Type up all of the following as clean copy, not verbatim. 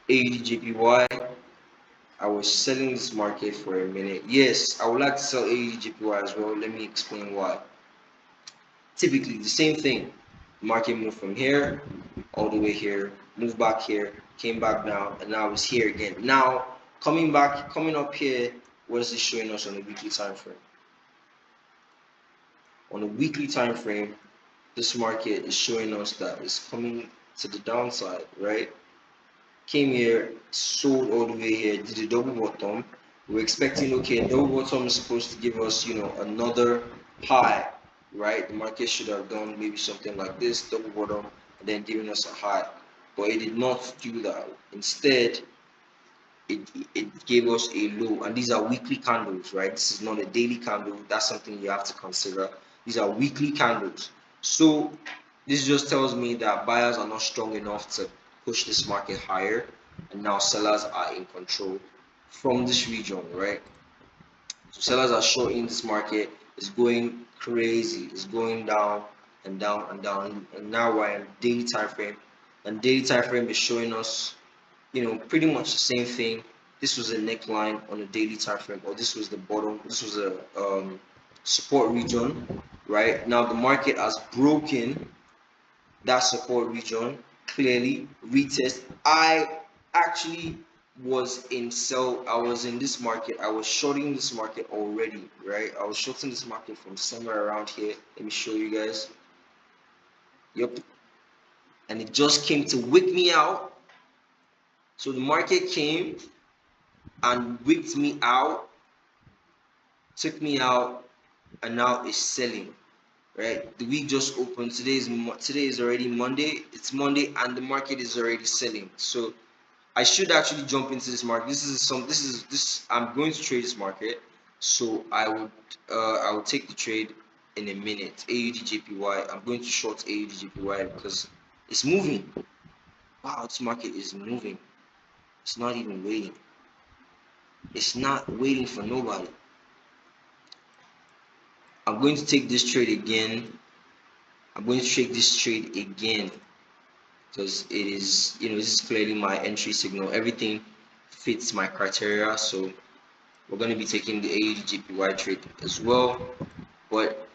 AUDJPY. I was selling this market for a minute. Yes, I would like to sell AUDJPY as well. Let me explain why. Typically, the same thing. The market moved from here all the way here, moved back here, came back down, and now it's here again. Now, coming up here, what is it showing us on the weekly time frame? On a weekly time frame, this market is showing us that it's coming to the downside, right? Came here, sold all the way here, did a double bottom. We're expecting, okay, double bottom is supposed to give us, another high, right? The market should have done maybe something like this, double bottom, and then giving us a high. But it did not do that. Instead, it gave us a low, and these are weekly candles, right? This is not a daily candle. That's something you have to consider. These are weekly candles. So this just tells me that buyers are not strong enough to push this market higher, and now sellers are in control from this region, right? So sellers are shorting this market. It's going crazy. It's going down and down and down, and now we're in daily time frame, and daily time frame is showing us, pretty much the same thing. This was a neckline on a daily time frame, or this was the bottom. This was a support region, right? Now the market has broken that support region clearly. Retest. I actually was in sell. I was in this market. I was shorting this market already, right? I was shorting this market from somewhere around here. Let me show you guys. Yep. And it just came to wick me out. So the market came and whipped me out, took me out, and now it's selling. Right, the week just opened. Today is already Monday. It's Monday, and the market is already selling. So I should actually jump into this market. This. I'm going to trade this market. So I will take the trade in a minute. AUDJPY. I'm going to short AUDJPY because it's moving. Wow, this market is moving. It's not even waiting. It's not waiting for nobody. I'm going to take this trade again. I'm going to take this trade again because it is, this is clearly my entry signal. Everything fits my criteria. So we're going to be taking the AUDJPY trade as well. But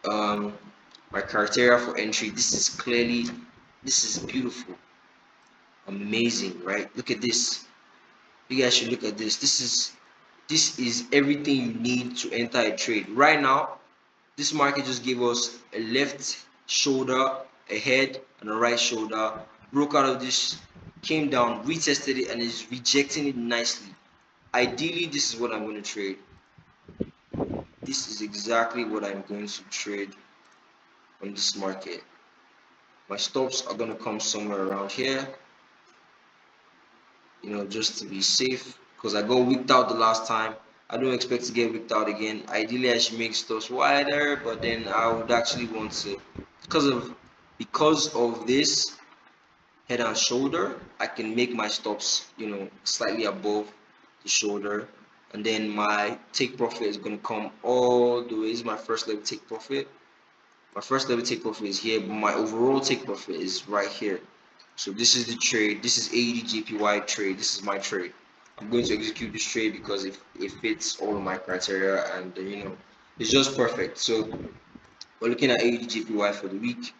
my criteria for entry, this is beautiful, amazing, right? Look at this. You guys should look at this. This is everything you need to enter a trade. Right now, this market just gave us a left shoulder, a head, and a right shoulder. Broke out of this, came down, retested it, and is rejecting it nicely. Ideally, this is what I'm going to trade. This is exactly what I'm going to trade on this market. My stops are going to come somewhere around here, just to be safe, because I got wicked out the last time. I don't expect to get wicked out again. Ideally, I should make stops wider, but then I would actually want to, because of this head and shoulder, I can make my stops, slightly above the shoulder, and then my take profit is going to come all the way. This is my first level take profit. My first level take profit is here, but my overall take profit is right here. So this is the trade. This is AUDJPY trade. This is my trade. I'm going to execute this trade because it fits all of my criteria, and it's just perfect. So we're looking at AUDJPY for the week.